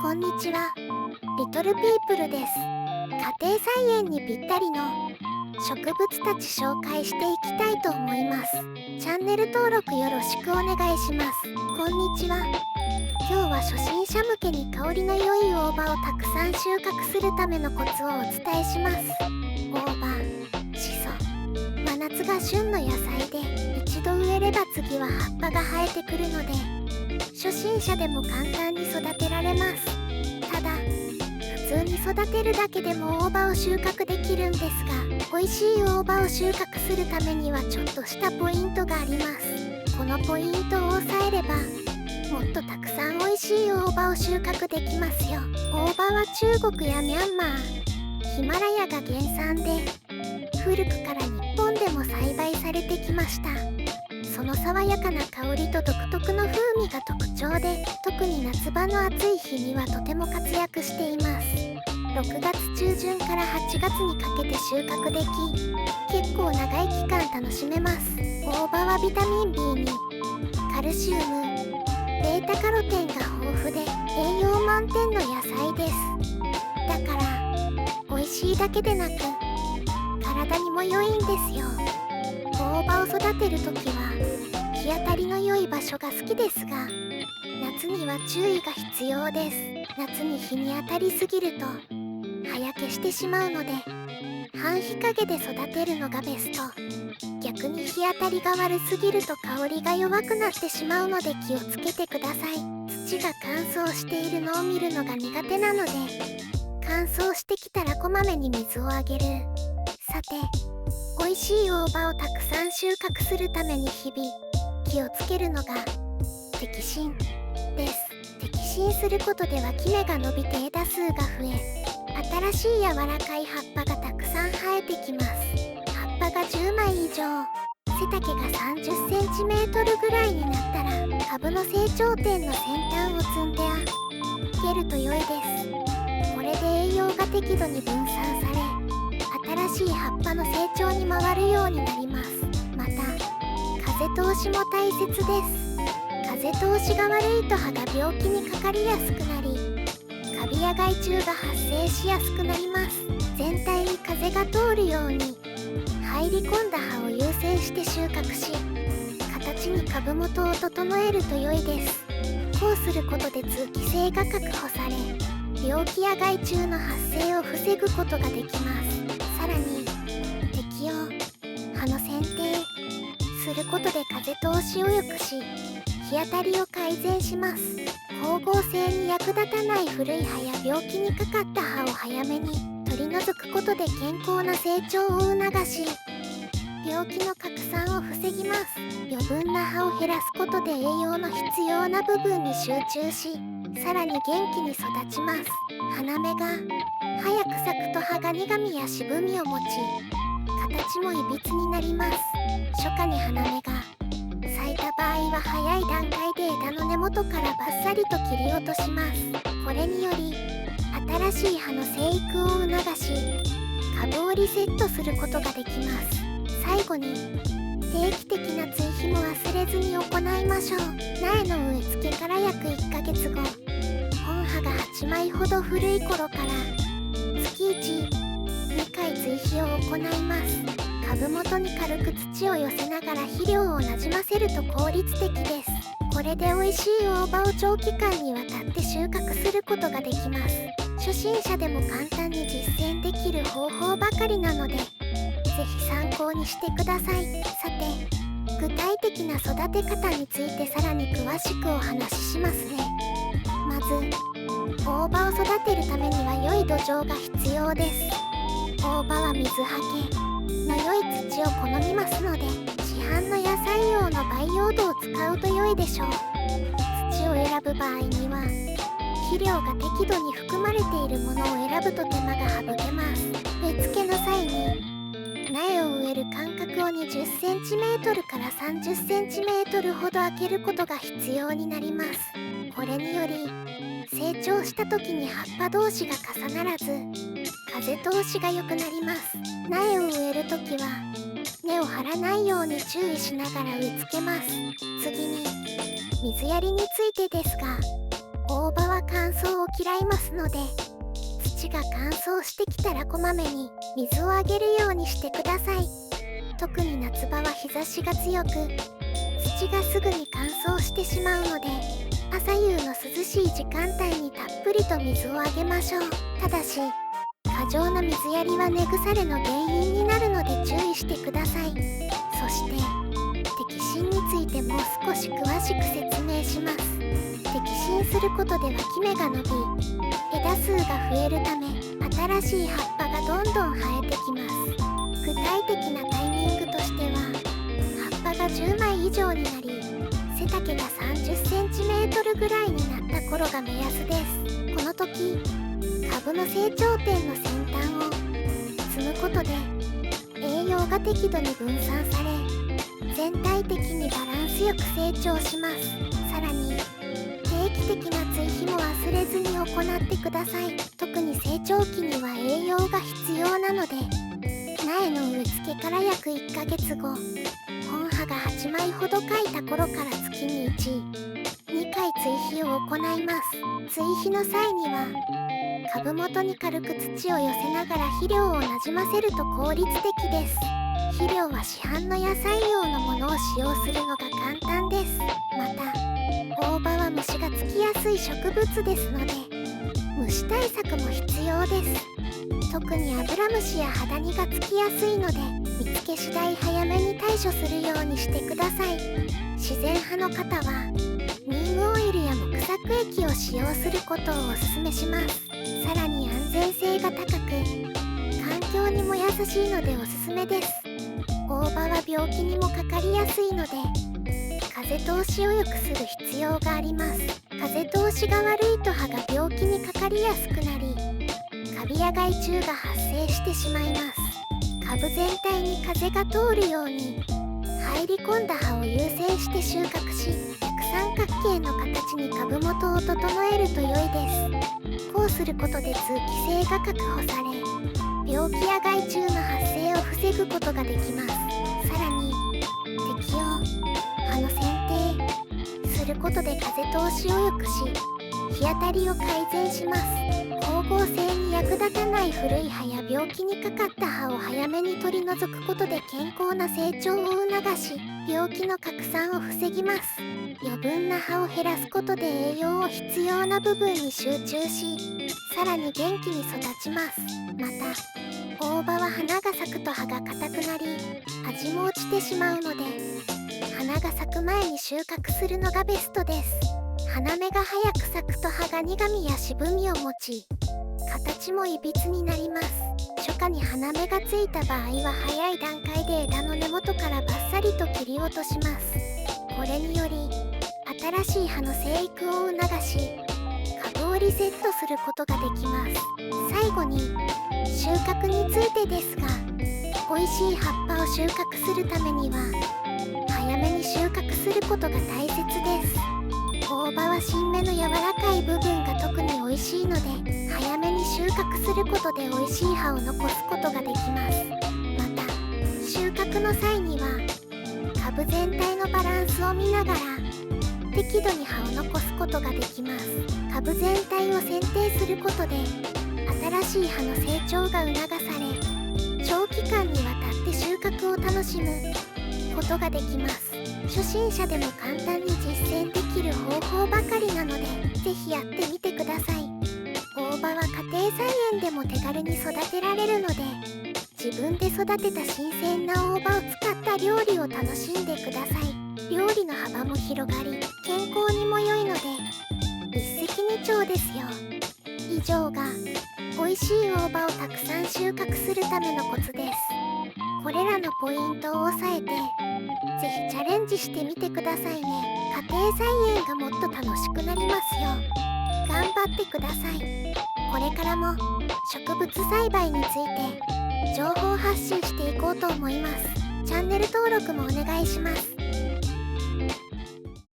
こんにちは。リトルピープルです。家庭菜園にぴったりの植物たち紹介していきたいと思います。チャンネル登録よろしくお願いします。こんにちは。今日は初心者向けに香りの良い大葉をたくさん収穫するためのコツをお伝えします。大葉、シソ、真夏が旬の野菜で、一度植えれば次は葉っぱが生えてくるので初心者でも簡単に育てられます。ただ普通に育てるだけでも大葉を収穫できるんですが、美味しい大葉を収穫するためにはちょっとしたポイントがあります。このポイントを押さえればもっとたくさん美味しい大葉を収穫できますよ。大葉は中国やミャンマー、ヒマラヤが原産で、古くから日本でも栽培されてきました。その爽やかな香りと独特の風味が特徴で、特に夏場の暑い日にはとても活躍しています。6月中旬から8月にかけて収穫でき、結構長い期間楽しめます。大葉はビタミン B2、カルシウム、ベータカロテンが豊富で栄養満点の野菜です。だから美味しいだけでなく体にも良いんですよ。大葉を育てるときは日当たりの良い場所が好きですが、夏には注意が必要です。夏に日に当たりすぎると葉焼けしてしまうので、半日陰で育てるのがベスト。逆に日当たりが悪すぎると香りが弱くなってしまうので気をつけてください。土が乾燥しているのを見るのが苦手なので、乾燥してきたらこまめに水をあげる。さて、美味しい大葉をたくさん収穫するために日々気をつけるのが摘心です。摘心することで脇芽が伸びて枝数が増え、新しい柔らかい葉っぱがたくさん生えてきます。葉っぱが10枚以上、背丈が30センチメートルぐらいになったら株の成長点の先端を摘んであげると良いです。これで栄養が適度に分散され、新しい葉っぱの成長に回るようになります。また風通しも大切です。風通しが悪いと葉が病気にかかりやすくなり、カビや害虫が発生しやすくなります。全体に風が通るように入り込んだ葉を優先して収穫し、形に株元を整えると良いです。こうすることで通気性が確保され、病気や害虫の発生を防ぐことができます。さらに適用、葉の剪定することで風通しを良くし、日当たりを改善します。光合成に役立たない古い葉や病気にかかった葉を早めに取り除くことで健康な成長を促し、病気の拡散を防ぎます。余分な葉を減らすことで栄養の必要な部分に集中し、さらに元気に育ちます。花芽が早く咲くと葉が苦みや渋みを持ち、形もいびつになります。初夏に花芽が咲いた場合は早い段階で枝の根元からバッサリと切り落とします。これにより新しい葉の生育を促し、株をリセットすることができます。最後に定期的な追肥も忘れずに行いましょう。苗の植え付けから約1ヶ月後、本葉が8枚ほど古い頃から月1、2回追肥を行います。株元に軽く土を寄せながら肥料をなじませると効率的です。これで美味しい大葉を長期間にわたって収穫することができます。初心者でも簡単に実践できる方法ばかりなので、ぜひ参考にしてください。さて、具体的な育て方についてさらに詳しくお話ししますね。まず、大葉を育てるためには良い土壌が必要です。大葉は水はけの良い土を好みますので、市販の野菜用の培養土を使うと良いでしょう。土を選ぶ場合には肥料が適度に含まれているものを選ぶと手間が省けます。植え付けの際に苗を植える間隔を20センチメートルから30センチメートルほど空けることが必要になります。これにより成長した時に葉っぱ同士が重ならず、風通しが良くなります。苗を植える時は根を張らないように注意しながら植え付けます。次に水やりについてですが、大葉は乾燥を嫌いますので、土が乾燥してきたらこまめに水をあげるようにしてください。特に夏場は日差しが強く、土がすぐに乾燥してしまうので、朝夕の涼しい時間帯にたっぷりと水をあげましょう。ただし、過剰な水やりは根腐れの原因になるので注意してください。そして、摘心についてもう少し詳しく説明します。摘心することではキメが伸び、枝数が増えるため、新しい葉っぱがどんどん生えてきます。具体的なタイミングとしては、葉っぱが10枚以上になり、背丈が30センチメートルぐらいになった頃が目安です。この時、株の成長点の先端を摘むことで、栄養が適度に分散され、全体的にバランスよく成長します。さらに、定期的な追肥も忘れずに行ってください。特に成長期には栄養が必要なので、苗の植え付けから約1ヶ月後、本葉が8枚ほど開いた頃から月に1、2回追肥を行います。追肥の際には、株元に軽く土を寄せながら肥料をなじませると効率的です。肥料は市販の野菜用のものを使用するのが簡単です。また、大葉は虫がつきやすい植物ですので、虫対策も必要です。特にアブラムシやハダニがつきやすいので、見つけ次第早めに対処するようにしてください。自然派の方は、ニームオイルや木作液を使用することをお勧めします。さらに安全性が高く、環境にも優しいのでおすすめです。大葉は病気にもかかりやすいので、風通しを良くする必要があります。風通しが悪いと葉が病気にかかりやすくなり、カビや害虫が発生してしまいます。株全体に風が通るように、入り込んだ葉を優先して収穫し、逆三角形の形に株元を整えると良いです。こうすることで通気性が確保され、病気や害虫の発生を防ぐことができます。さらに、適用、葉の剪定することで風通しを良くし、日当たりを改善します。光合成に役立たない古い葉や病気にかかった葉を早めに取り除くことで健康な成長を促し、病気の拡散を防ぎます。余分な葉を減らすことで栄養を必要な部分に集中し、さらに元気に育ちます。また、大葉は花が咲くと葉が硬くなり、味も落ちてしまうので、花が咲く前に収穫するのがベストです。花芽が早く咲くと葉が苦みや渋みを持ち、形もいびつになります。初夏に花芽がついた場合は早い段階で枝の根元からバッサリと切り落とします。これにより、新しい葉の生育を促し、株をリセットすることができます。最後に、収穫についてですが、美味しい葉っぱを収穫するためには、早めに収穫することが大切です。大葉は新芽の柔らかい部分が特に美味しいので、早めに収穫することで美味しい葉を残すことができます。また、収穫の際には、株全体のバランスを見ながら、適度に葉を残すことができます。株全体を剪定することで、新しい葉の成長が促され、長期間にわたって収穫を楽しむことができます。初心者でも簡単に実践できる方法ばかりなので、ぜひやってみてください。大葉は家庭菜園でも手軽に育てられるので、自分で育てた新鮮な大葉を使った料理を楽しんでください。料理の幅も広がり、健康にも良いので、一石二鳥ですよ。以上が、美味しい大葉をたくさん収穫するためのコツです。これらのポイントを押さえて、ぜひチャレンジしてみてくださいね。家庭菜園がもっと楽しくなりますよ。頑張ってください。これからも植物栽培について情報発信していこうと思います。チャンネル登録もお願いします。